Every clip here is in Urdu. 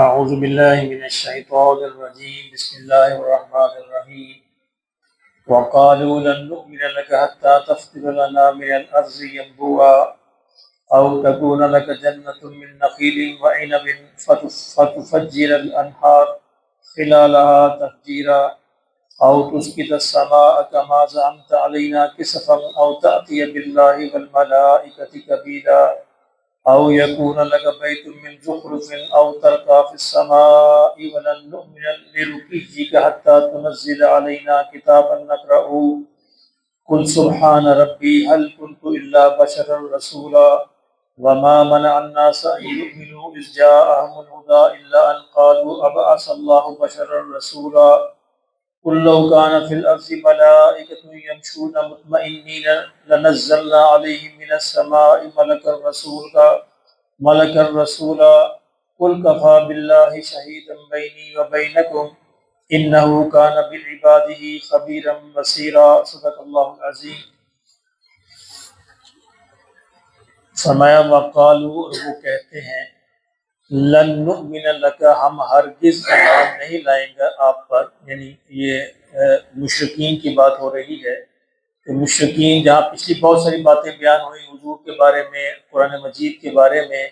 أعوذ بالله من الشيطان الرجيم بسم الله الرحمن الرحيم وقالوا لن نؤمن لك حتى تفجر لنا من الأرض ينبوعا أو تكون لك جنة من نخيل وعنب فتفجر الأنهار خلالها تفجيرا أو تسقط السماء كما زعمت علينا كسفا أو تأتي بالله والملائكة كبيلا أو يكون لك بيت من زخرف أو ترقى في السماء ولن نؤمن لرقيك حتى تنزل علينا كتابا نقرأه قل سبحان ربي هل كنت إلا بشرا رسولا وما منع الناس أن يؤمنوا إذ جاءهم الهدى إلا أن قالوا أبعث الله بشرا رسولا قل لو كان في الأرض ملائكة يمشون مطمئنين لنزلنا عليهم من السماء ملكا رسولا قل كفى بالله شهيدا بيني وبينكم إنه كان بعباده خبيرا بصيرا صدق اللہ العظیم۔ فرمایا وقالو، اور وہ کہتے ہیں لن نؤمن لک، ہم ہرگز ایمان نہیں لائیں گے آپ پر، یعنی یہ مشرکین کی بات ہو رہی ہے کہ مشرکین جہاں پچھلی بہت ساری باتیں بیان ہوئی حضور کے بارے میں، قرآن مجید کے بارے میں،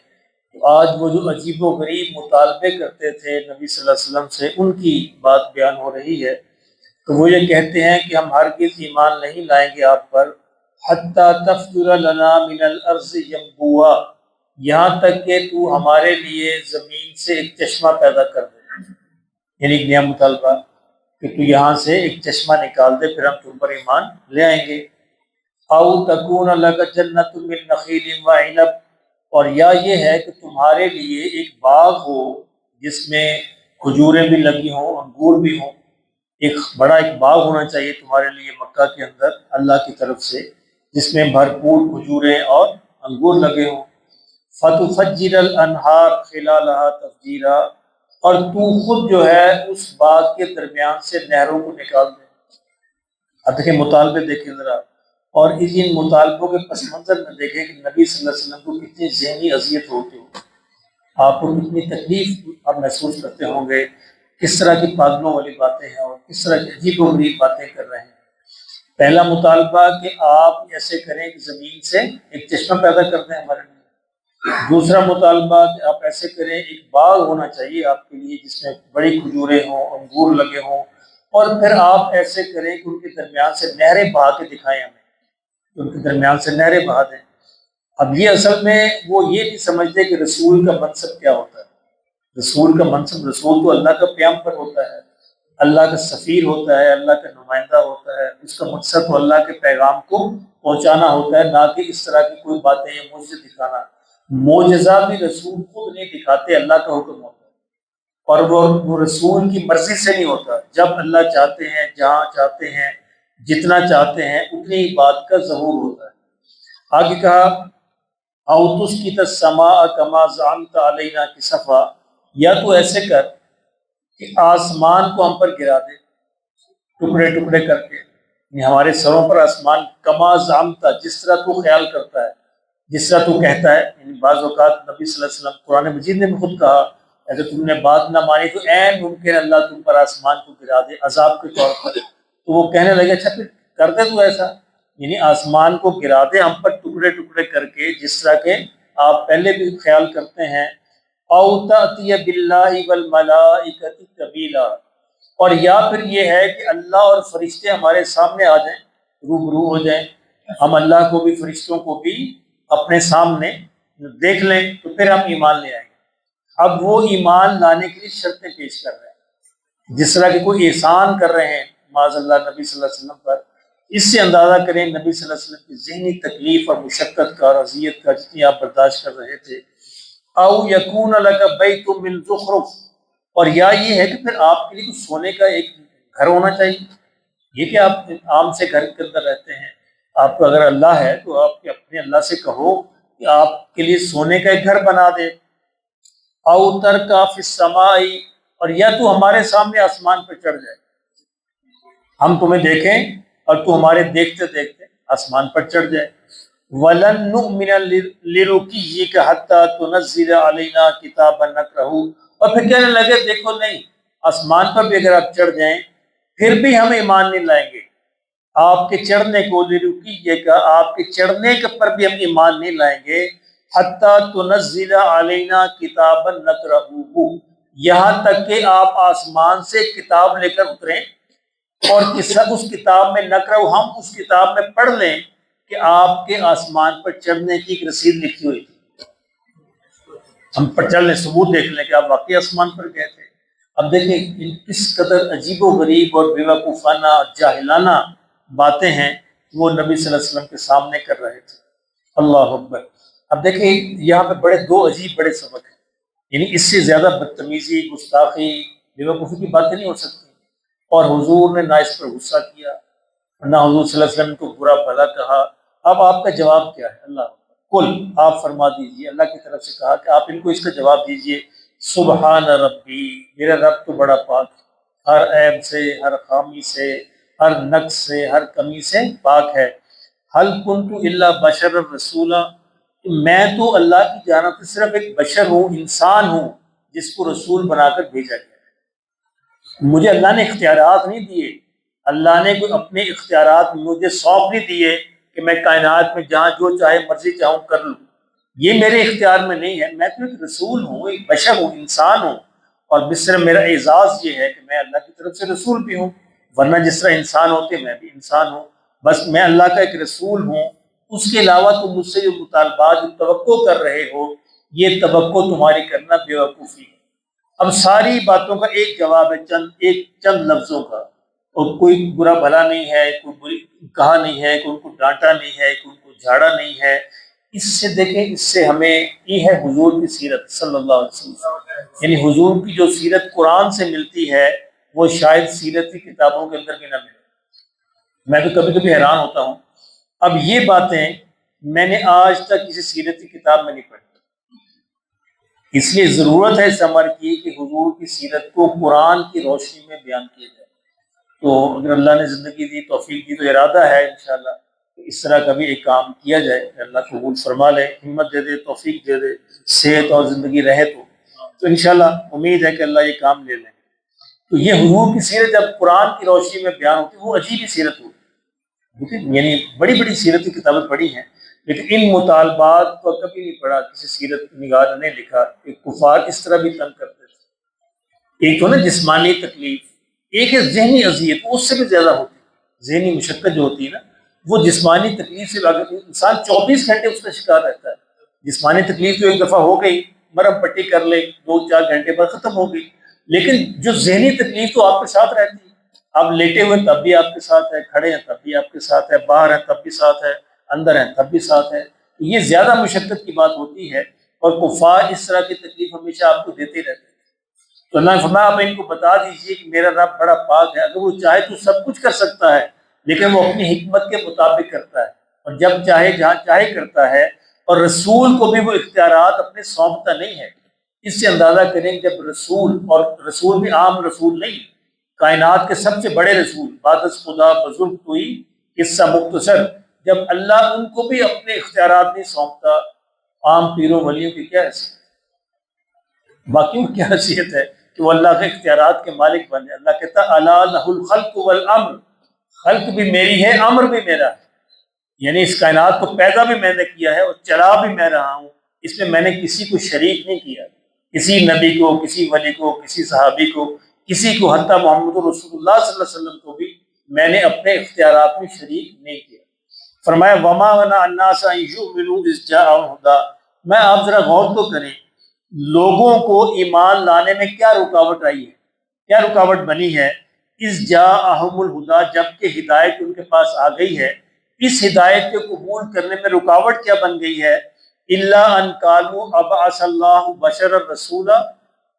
تو آج وہ جو عجیب و غریب مطالبے کرتے تھے نبی صلی اللہ علیہ وسلم سے، ان کی بات بیان ہو رہی ہے۔ تو وہ یہ کہتے ہیں کہ ہم ہرگز ایمان نہیں لائیں گے آپ پر حتی تفجر لنا من الارض ینبوعا، یہاں تک کہ تو ہمارے لیے زمین سے ایک چشمہ پیدا کر دے، یعنی ایک نیا مطالبہ کہ تو یہاں سے ایک چشمہ نکال دے، پھر ہم تم پر ایمان لے آئیں گے۔ او تکون لک جنت من نخیل وعنب، اور یا یہ ہے کہ تمہارے لیے ایک باغ ہو جس میں کھجوریں بھی لگی ہوں، انگور بھی ہوں، ایک بڑا باغ ہونا چاہیے تمہارے لیے مکہ کے اندر اللہ کی طرف سے، جس میں بھرپور کھجوریں اور انگور لگے ہوں۔ فتفجر الانہار خلالها تفجیرا، اور تو خود جو ہے اس باغ کے درمیان سے نہروں کو نکال دے۔ اب دیکھیں مطالبے دیکھیں ذرا، اور ان مطالبوں کے پس منظر میں دیکھیں کہ نبی صلی اللہ علیہ وسلم کو کتنی ذہنی اذیت ہوتی ہو، آپ کو کتنی تکلیف آپ محسوس کرتے ہوں گے، کس طرح کی پاگلوں والی باتیں ہیں اور کس طرح کی عجیب و غریب باتیں کر رہے ہیں۔ پہلا مطالبہ کہ آپ ایسے کریں کہ زمین سے ایک چشمہ پیدا کر دیں ہمارے لیے، دوسرا مطالبہ کہ آپ ایسے کریں ایک باغ ہونا چاہیے آپ کے لیے جس میں بڑی کھجوریں ہوں، انگور لگے ہوں، اور پھر آپ ایسے کریں کہ ان کے درمیان سے نہریں بہا کے دکھائیں ہمیں، ان کے درمیان سے نہریں بہا دیں۔ اب یہ اصل میں وہ یہ نہیں سمجھتے کہ رسول کا منصب کیا ہوتا ہے۔ رسول کا منصب، رسول تو اللہ کا پیغمبر ہوتا ہے، اللہ کا سفیر ہوتا ہے، اللہ کا نمائندہ ہوتا ہے، اس کا مقصد تو اللہ کے پیغام کو پہنچانا ہوتا ہے، نہ کہ اس طرح کی کوئی باتیں یا معجزے دکھانا۔ معجزہ بھی رسول خود نہیں دکھاتے، اللہ کا حکم ہوتا ہے، اور وہ رسول کی مرضی سے نہیں ہوتا۔ جب اللہ چاہتے ہیں، جہاں چاہتے ہیں، جتنا چاہتے ہیں، اتنی ہی بات کا ظہور ہوتا ہے۔ آگے کہا او تسقط السماء کما زعمت علینا کسفا، یا تو ایسے کر کہ آسمان کو ہم پر گرا دے ٹکڑے ٹکڑے کر کے، یعنی ہمارے سروں پر آسمان، کما زعمت، جس طرح تو خیال کرتا ہے، جس طرح تو کہتا ہے، یعنی بعض اوقات نبی صلی اللہ علیہ وسلم قرآن مجید نے بھی خود کہا اگر تم نے بات نہ مانی تو عین ممکن اللہ تم پر آسمان کو گرا دے عذاب کے طور پر۔ تو وہ کہنے لگے اچھا پھر کر دے تو ایسا، یعنی آسمان کو گرا دے ہم پر ٹکڑے ٹکڑے کر کے، جس طرح کے آپ پہلے بھی خیال کرتے ہیں۔ او تأتی باللہ والملائکۃ قبیلا، اور یا پھر یہ ہے کہ اللہ اور فرشتے ہمارے سامنے آ جائیں، روبرو ہو جائیں، ہم اللہ کو بھی فرشتوں کو بھی اپنے سامنے دیکھ لیں، تو پھر ہم ایمان لے آئیں گے۔ اب وہ ایمان لانے کے لیے شرطیں پیش کر رہے ہیں، جس طرح کہ کوئی احسان کر رہے ہیں معاذ اللہ نبی صلی اللہ علیہ وسلم پر، اس سے اندازہ کریں نبی صلی اللہ علیہ وسلم کی ذہنی تکلیف اور مشقت کا اور اذیت کا جتنی آپ برداشت کر رہے تھے۔ او یکون لک بیت من زخرف، اور یا یہ ہے کہ پھر آپ کے لیے کچھ سونے کا ایک گھر ہونا چاہیے، یہ کہ آپ عام سے گھر کے اندر رہتے ہیں، آپ کو اگر اللہ ہے تو آپ اپنے اللہ سے کہو کہ آپ کے لیے سونے کا ایک گھر بنا دے۔ او ترقی فی السماء، اور یا تو ہمارے سامنے آسمان پر چڑھ جائے، ہم تمہیں دیکھیں اور تو ہمارے دیکھتے دیکھتے آسمان پر چڑھ جائے۔ وَلَن نُؤْمِنَ لِرُقِيِّكَ حَتَّى تُنَزِّلَ عَلَيْنَا كِتَابًا نَقْرَؤُهُ، اور پھر کہنے لگے دیکھو نہیں، آسمان پر بھی اگر آپ چڑھ جائیں پھر بھی ہم ایمان نہیں لائیں گے، آپ کے چڑھنے کو کیجیے گا، آپ کے چڑھنے کے پر بھی ہم ایمان نہیں لائیں گے، حتیٰ تنزل علینا کتابا نقرؤہ، یہاں تک کہ آپ آسمان سے کتاب لے کر اتریں اور اس کتاب میں نقرؤ، ہم اس کتاب میں پڑھ لیں کہ آپ کے آسمان پر چڑھنے کی ایک رسید لکھی ہوئی تھی، ہم پر چڑھ لیں، ثبوت دیکھ لیں کہ آپ واقعی آسمان پر گئے تھے۔ اب دیکھیں کس قدر عجیب و غریب اور بیوقوفانہ جاہلانہ باتیں ہیں وہ نبی صلی اللہ علیہ وسلم کے سامنے کر رہے تھے۔ اللہ اکبر۔ اب دیکھیں یہاں پہ دو عجیب بڑے سبق ہیں، یعنی اس سے زیادہ بدتمیزی، گستاخی، بیوقوفی کی باتیں نہیں ہو سکتی، اور حضور نے نہ اس پر غصہ کیا، نہ حضور صلی اللہ علیہ وسلم نے کو برا بھلا کہا۔ اب آپ کا جواب کیا ہے؟ اللہ کل آپ فرما دیجئے، اللہ کی طرف سے کہا کہ آپ ان کو اس کا جواب دیجئے، سبحان ربی، میرا رب تو بڑا پاک ہے، ہر عیب سے، ہر خامی سے، ہر نقص سے، ہر کمی سے پاک ہے۔ حل کنت الا بشر رسولا، میں تو اللہ کی جانب سے صرف ایک بشر ہوں، انسان ہوں جس کو رسول بنا کر بھیجا گیا ہے۔ مجھے اللہ نے اختیارات نہیں دیے، اللہ نے کوئی اپنے اختیارات مجھے سونپ نہیں دیے کہ میں کائنات میں جہاں جو چاہے مرضی چاہوں کر لوں، یہ میرے اختیار میں نہیں ہے، میں تو ایک رسول ہوں، ایک بشر ہوں، انسان ہوں، اور صرف میرا اعزاز یہ ہے کہ میں اللہ کی طرف سے رسول بھی ہوں، ورنہ جس طرح انسان ہوتے میں بھی انسان ہوں، بس میں اللہ کا ایک رسول ہوں، اس کے علاوہ تم مجھ سے جو مطالبات جو توقع کر رہے ہو یہ توقع تمہاری کرنا بیوقوفی ہے۔ اب ساری باتوں کا ایک جواب ہے، چند لفظوں کا، اور کوئی برا بھلا نہیں ہے، کوئی بری کہا نہیں ہے، کوئی ان کو ڈانٹا نہیں ہے، کوئی ان کو جھاڑا نہیں ہے۔ اس سے دیکھیں، اس سے ہمیں یہ ہے حضور کی سیرت صلی اللہ علیہ وسلم، یعنی حضور کی جو سیرت قرآن سے ملتی ہے وہ شاید سیرت کی کتابوں کے اندر بھی نہ ملے۔ میں تو کبھی کبھی حیران ہوتا ہوں، اب یہ باتیں میں نے آج تک کسی سیرت کی کتاب میں نہیں پڑھی، اس لیے ضرورت ہے اس عمر کی کہ حضور کی سیرت کو قرآن کی روشنی میں بیان کیا جائے۔ تو اگر اللہ نے زندگی دی، توفیق دی، تو ارادہ ہے انشاءاللہ کہ اس طرح کا بھی ایک کام کیا جائے، اللہ قبول فرما لے، ہمت دے دے، توفیق دے دے، صحت اور زندگی رہے تو انشاءاللہ امید ہے کہ اللہ یہ کام لے لیں۔ تو یہ حضور کی سیرت جب قرآن کی روشنی میں بیان ہوتی ہے وہ عجیب ہی سیرت ہوتی ہے، یعنی بڑی بڑی سیرت کی کتابیں پڑھی ہیں لیکن ان مطالبات کو کبھی نہیں پڑھا، کسی سیرت نگار نے لکھا کہ کفار اس طرح بھی تنگ کرتے تھے۔ ایک تو نا جسمانی تکلیف، ایک ہے ذہنی اذیت، اس سے بھی زیادہ ہوتی ہے، ذہنی مشقت جو ہوتی ہے نا وہ جسمانی تکلیف سے انسان 24 گھنٹے اس کا شکار رہتا ہے۔ جسمانی تکلیف تو ایک دفعہ ہو گئی، مرہم پٹی کر لے، 2-4 گھنٹے بعد ختم ہو گئی، لیکن جو ذہنی تکلیف تو آپ کے ساتھ رہتی ہے، آپ لیٹے ہوئے تب بھی آپ کے ساتھ ہے، کھڑے ہیں تب بھی آپ کے ساتھ ہے، باہر ہیں تب بھی ساتھ ہے، اندر ہیں تب بھی ساتھ ہے، یہ زیادہ مشقت کی بات ہوتی ہے، اور کفار اس طرح کی تکلیف ہمیشہ آپ کو دیتے رہتے ہیں۔ تو اللہ نے فرمایا آپ ان کو بتا دیجئے کہ میرا رب بڑا پاک ہے، اگر وہ چاہے تو سب کچھ کر سکتا ہے لیکن وہ اپنی حکمت کے مطابق کرتا ہے، اور جب چاہے جہاں چاہے کرتا ہے، اور رسول کو بھی وہ اختیارات اپنے سونپتا نہیں ہے۔ اس سے اندازہ کریں جب رسول، اور رسول بھی عام رسول نہیں، کائنات کے سب سے بڑے رسول، بعد از خدا بزرگ کوئی قصہ مختصر، جب اللہ ان کو بھی اپنے اختیارات نہیں سونپتا، عام پیروں ولیوں کی کیا حیثیت، باقیوں کی کیا حیثیت ہے کہ وہ اللہ کے اختیارات کے مالک بنے۔ اللہ کہتا الا لہ الخلق والامر، خلق بھی میری ہے، امر بھی میرا ہے، یعنی اس کائنات کو پیدا بھی میں نے کیا ہے اور چلا بھی میں رہا ہوں، اس میں نے کسی کو شریک نہیں کیا، کسی نبی کو، کسی ولی کو، کسی صحابی کو، کسی کو، حتیٰ محمد رسول اللہ صلی اللہ علیہ وسلم کو بھی میں نے اپنے اختیارات میں شریک نہیں کیا۔ فرمایا وما منع الناس ان یؤمنوا اذ جاءهم الهدى، میں آپ ذرا غور تو کریں لوگوں کو ایمان لانے میں کیا رکاوٹ آئی ہے، کیا رکاوٹ بنی ہے، اذ جاءهم الهدى، جب کہ ہدایت ان کے پاس آ گئی ہے، اس ہدایت کے قبول کرنے میں رکاوٹ کیا بن گئی ہے، الا ان قالوا ابعث اللہ بشرا رسولا،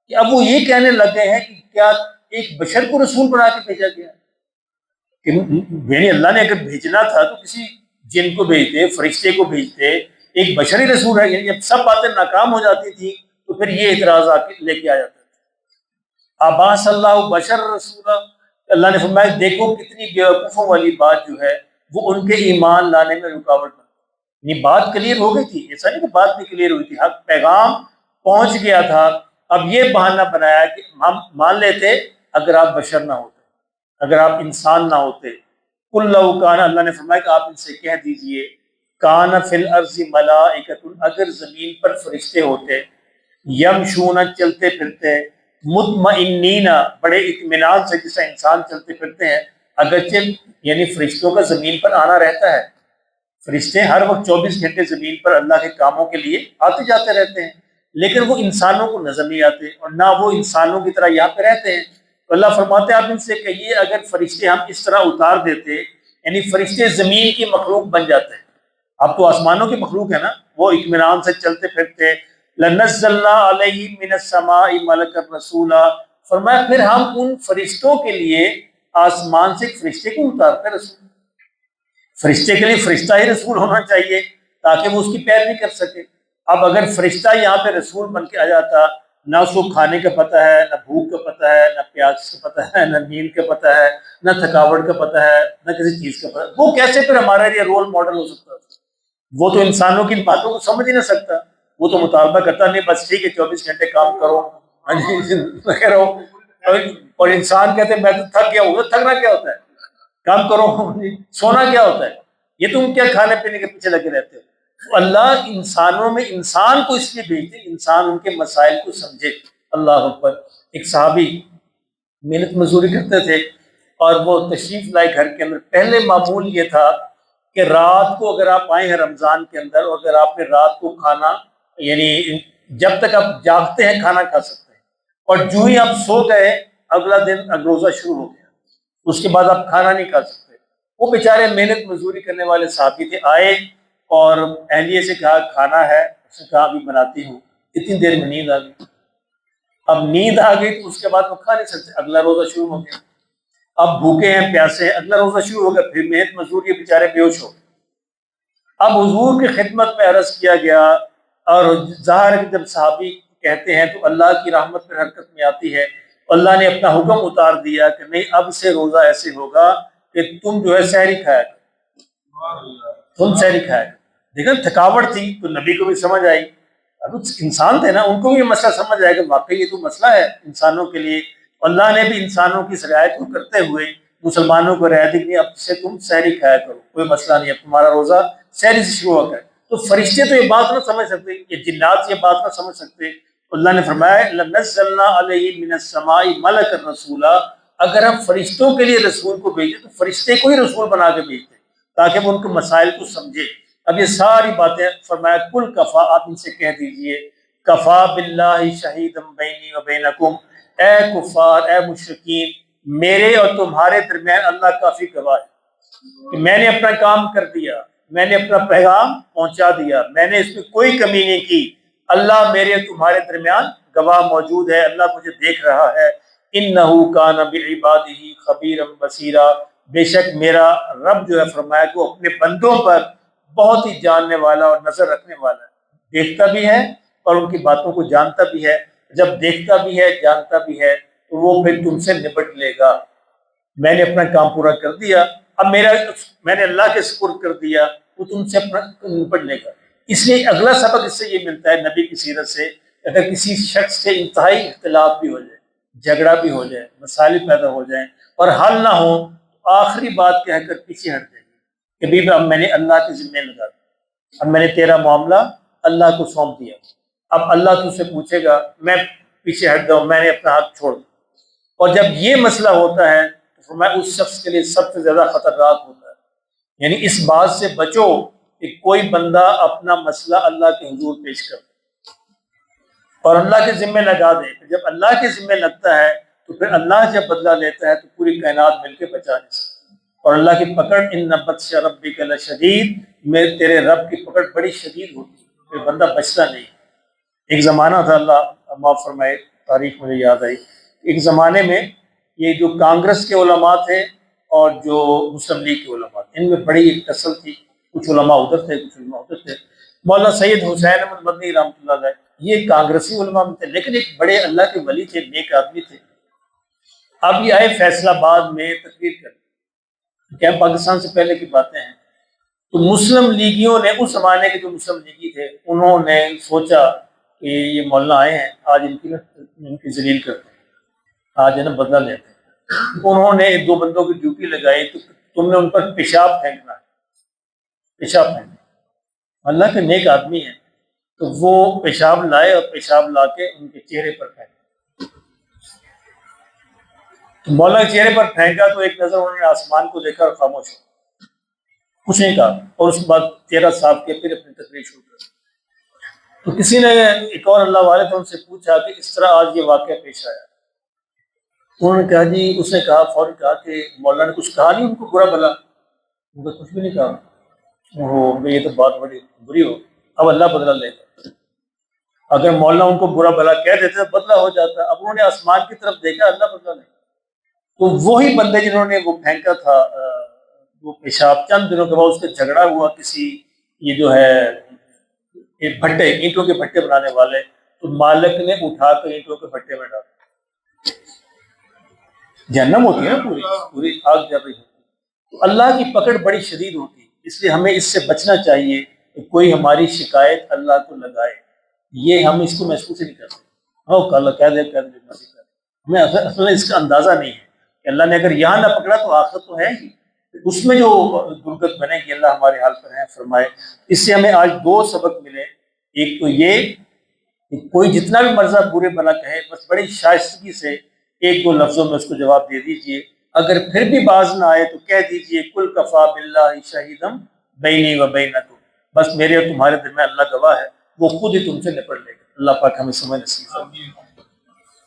کہ اب وہ یہ کہنے لگے ہیں کہ کیا ایک بشر کو رسول بنا کے بھیجا گیا، کہ یعنی اللہ نے اگر بھیجنا تھا تو کسی جن کو بھیجتے، فرشتے کو بھیجتے، ایک بشری رسول ہے، یعنی جب سب باتیں ناکام ہو جاتی تھی تو پھر یہ اعتراض آ کے لے کے آ جاتا تھا۔ ابعث اللہ بشر رسولا، اللہ نے فرمایا دیکھو کتنی بیوقوفوں والی بات جو ہے وہ ان کے ایمان لانے میں رکاوٹ بنتی، یعنی بات کلیئر ہو گئی تھی، ایسا نہیں کہ بات نہیں کلیئر ہوئی تھی، حق پیغام پہنچ گیا تھا، اب یہ بہانہ بنایا کہ ہم مان لیتے اگر آپ بشر نہ ہوتے، اگر آپ انسان نہ ہوتے، قل لو کان، اللہ نے فرمایا کہ آپ ان سے کہہ دیجئے، کان فی الارض ملائکۃ، اگر زمین پر فرشتے ہوتے، یمشون، چلتے پھرتے، مطمئنین، بڑے اطمینان سے جیسا انسان چلتے پھرتے ہیں، اگرچہ یعنی فرشتوں کا زمین پر آنا رہتا ہے، فرشتے ہر وقت 24 گھنٹے زمین پر اللہ کے کاموں کے لیے آتے جاتے رہتے ہیں، لیکن وہ انسانوں کو نظر نہیں آتے اور نہ وہ انسانوں کی طرح یہاں پہ رہتے ہیں۔ تو اللہ فرماتے ہیں آپ ان سے کہیے اگر فرشتے ہم اس طرح اتار دیتے، یعنی فرشتے زمین کی مخلوق بن جاتے ہیں، اب تو آسمانوں کی مخلوق ہے نا، وہ اطمینان سے چلتے پھرتے، لنزلنا علیہ من السماء ملکا رسولا، فرمایا پھر ہم ان فرشتوں کے لیے آسمان سے ایک فرشتے کو اتارتے رسول، فرشتے کے لیے فرشتہ ہی رسول ہونا چاہیے تاکہ وہ اس کی پیروی کر سکے۔ اب اگر فرشتہ یہاں پہ رسول بن کے آ جاتا، نہ اس کو کھانے کا پتہ ہے، نہ بھوک کا پتہ ہے، نہ پیاس کا پتہ ہے، نہ نیند کا پتہ ہے، نہ تھکاوٹ کا پتہ ہے، نہ کسی چیز کا پتہ ہے، وہ کیسے پھر ہمارے لیے رول ماڈل ہو سکتا؟ وہ تو انسانوں کی باتوں کو سمجھ ہی نہ سکتا، وہ تو مطالبہ کرتا نہیں بس ٹھیک ہے 24 گھنٹے کام کرو، ہاں جی لگے رہو، اور انسان کہتے ہیں میں تو تھک گیا ہوں، تھکنا کیا ہوتا ہے، کام کرو، سونا کیا ہوتا ہے، یہ تم کیا کھانے پینے کے پیچھے لگے رہتے ہو؟ اللہ انسانوں میں انسان کو اس لیے بھیجتے انسان ان کے مسائل کو سمجھے۔ اللہ اکبر۔ ایک صحابی محنت مزدوری کرتے تھے اور وہ تشریف لائے گھر کے اندر، پہلے معمول یہ تھا کہ رات کو اگر آپ آئے ہیں رمضان کے اندر اور اگر آپ نے رات کو کھانا، یعنی جب تک آپ جاگتے ہیں کھانا کھا سکتے ہیں، اور جو ہی آپ سو گئے اگلا دن روزہ شروع ہو گیا، اس کے بعد آپ کھانا نہیں کھا سکتے۔ وہ بیچارے محنت مزدوری کرنے والے صحابی تھے، آئے اور اہلیہ سے کہا کھانا ہے، اس نے کہا ابھی بناتی ہوں، اتنی دیر میں نیند آ گئی، اب نیند آ گئی تو اس کے بعد وہ کھا نہیں سکتے، اگلا روزہ شروع ہو گیا، اب بھوکے ہیں پیاسے ہیں، اگلا روزہ شروع ہو گیا، پھر محنت مزدوری یہ بیچارے بے ہوش ہو گئے۔ اب حضور کی خدمت میں عرض کیا گیا، اور ظاہر ہے کہ جب صحابی کہتے ہیں تو اللہ کی رحمت پر حرکت میں آتی ہے، اللہ نے اپنا حکم اتار دیا کہ نہیں اب سے روزہ ایسے ہوگا کہ تم جو ہے سحری کھایا کرو، تم سحری کھایا کرو۔ دیکھیں تھکاوٹ تھی تو نبی کو بھی سمجھ آئی، اب انسان تھے نا، ان کو بھی یہ مسئلہ سمجھ آئے کہ واقعی یہ تو مسئلہ ہے انسانوں کے لیے، اللہ نے بھی انسانوں کی اس رعایت کو کرتے ہوئے مسلمانوں کو رعایت دی، اب سے تم سحری کھایا کرو، کوئی مسئلہ نہیں، اب تمہارا روزہ سحری سے شروع ہو گیا۔ تو فرشتے تو یہ بات نہ سمجھ سکتے، یہ جنات یہ بات نہ سمجھ سکتے، اللہ نے فرمایا لنزلنا علیہ من السماء ملکا رسولا، اگر ہم فرشتوں کے لیے رسول کو بھیجیں تو فرشتے کو ہی رسول بنا کے بھیجتے تاکہ وہ ان کے مسائل کو سمجھے۔ اب یہ ساری باتیں فرمایا کل کفا، آپ ان سے کہہ دیجئے کفا باللہ شہیدا بینی و بینکم، اے کفار، اے مشرکین، میرے اور تمہارے درمیان اللہ کافی گواہ ہے کہ میں نے اپنا کام کر دیا، میں نے اپنا پیغام پہنچا دیا، میں نے اس میں کوئی کمی نہیں کی، اللہ میرے تمہارے درمیان گواہ موجود ہے، اللہ مجھے دیکھ رہا ہے، انہ کان بعبادہ خبیرا بصیرا، بے شک میرا رب جو ہے فرمایا کہ وہ اپنے بندوں پر بہت ہی جاننے والا اور نظر رکھنے والا ہے، دیکھتا بھی ہے اور ان کی باتوں کو جانتا بھی ہے، جب دیکھتا بھی ہے جانتا بھی ہے تو وہ پھر تم سے نپٹ لے گا، میں نے اپنا کام پورا کر دیا، اب میں نے اللہ کے سپرد کر دیا، وہ تم سے اپنا نپٹ لے گا۔ اس لیے اگلا سبق اس سے یہ ملتا ہے نبی کی سیرت سے، اگر کسی شخص سے انتہائی اختلاف بھی ہو جائے، جھگڑا بھی ہو جائے، مسائل پیدا ہو جائیں اور حل نہ ہو تو آخری بات کہہ کر پیچھے ہٹ جائے کہ بھی اب میں نے اللہ کے ذمہ لگا دیا، اب میں نے تیرا معاملہ اللہ کو سونپ دیا، اب اللہ تجھ سے پوچھے گا، میں پیچھے ہٹ جاؤں، میں نے اپنا حق چھوڑ دیا۔ اور جب یہ مسئلہ ہوتا ہے تو میں اس شخص کے لیے سب سے زیادہ خطرناک ہوتا ہے، یعنی اس بات سے بچو کہ کوئی بندہ اپنا مسئلہ اللہ کے حضور پیش کر دے اور اللہ کے ذمہ لگا دے، جب اللہ کے ذمہ لگتا ہے تو پھر اللہ جب بدلہ لیتا ہے تو پوری کائنات مل کے بچا نہیں سکتی، اور اللہ کی پکڑ ان بطش ربک لشدید، میں تیرے رب کی پکڑ بڑی شدید ہوتی ہے، پھر بندہ بچتا نہیں۔ ایک زمانہ تھا، اللہ معاف فرمائے، تاریخ مجھے یاد آئی، ایک زمانے میں یہ جو کانگریس کے علماء تھے اور جو مسلم لیگ کے علماء تھے، ان میں بڑی ایک ٹسل تھی، کچھ علماء ادھر تھے کچھ علماء ادھر تھے۔ مولانا سید حسین احمد مدنی رحمۃ اللہ علیہ یہ کانگریسی علماء میں تھے، لیکن ایک بڑے اللہ کے ولی تھے، نیک آدمی تھے۔ اب یہ آئے فیصل آباد میں تقریر کرنے، کیا پاکستان سے پہلے کی باتیں ہیں، تو مسلم لیگیوں نے، اس زمانے کے جو مسلم لیگی تھے، انہوں نے سوچا کہ یہ مولانا آئے ہیں آج ان کی ذلیل کرتے ہیں، آج ہے نا بدلہ لیتے ہیں۔ انہوں نے 2 بندوں کی ڈیوٹی لگائی تو تم نے ان پر پیشاب پھینکنا ہے، پیشاب پھینکنا۔ اللہ کے نیک آدمی ہیں تو وہ پیشاب لائے اور پیشاب لا کے ان کے چہرے پر پھینکا۔ تو مولانا کے چہرے پر پھینکا تو ایک نظر انہوں نے آسمان کو دیکھا اور خاموش ہو، کچھ نہیں کہا، اور اس کے بعد چہرہ صاف کیا، پھر اپنی تقریر شروع کر۔ تو کسی نے ایک اور اللہ والے تھے ان سے پوچھا کہ اس طرح آج یہ واقعہ پیش آیا۔ انہوں نے کہا جی، اس نے کہا فوراً کہا کہ مولانا نے کچھ کہا نہیں ان کو برا بھلا؟ ان کو کچھ بھی نہیں کہا۔ وہ یہ تو بات بڑی بری ہو، اب اللہ بدلہ لے گا۔ اگر مولانا ان کو برا بھلا کہہ دیتے تو بدلہ ہو جاتا۔ اب انہوں نے آسمان کی طرف دیکھا، اللہ بدلہ لے گا۔ تو وہی بندے جنہوں نے وہ پھینکا تھا وہ پیشاب، چند دنوں کے بعد اس کا جھگڑا ہوا کسی یہ جو ہے ایک بھٹے، اینٹوں کے بھٹے بنانے والے، تو مالک نے اٹھا کر اینٹوں کے بھٹے میں ڈالا۔ جہنم ہوتی ہے نا، پوری آگ جل رہی ہوتی ہے۔ تو اللہ کی پکڑ بڑی شدید ہوتی ہے، اس لیے ہمیں اس سے بچنا چاہیے کہ کوئی ہماری شکایت اللہ کو لگائے، یہ ہم اس کو محسوس ہی نہیں کرتے۔ اللہ کہہ دے ہمیں اصل اس کا اندازہ نہیں ہے کہ اللہ نے اگر یہاں نہ پکڑا تو آخرت تو ہے ہی، اس میں جو درگت بنے گی، اللہ ہمارے حال پر ہے فرمائے۔ اس سے ہمیں آج 2 سبق ملے۔ ایک تو یہ کہ کوئی جتنا بھی مرضہ برے بھلا کہے، بس بڑی شائستگی سے 1-2 لفظوں میں اس کو جواب دے دیجئے۔ اگر پھر بھی باز نہ آئے تو کہہ دیجئے کل کفا باللہ شہیدم بینی و بینکم، بس میرے اور تمہارے درمیان اللہ گواہ ہے، وہ خود ہی تم سے نپٹ لے گا۔ اللہ پاک ہمیں سمجھ نصیب فرمائے۔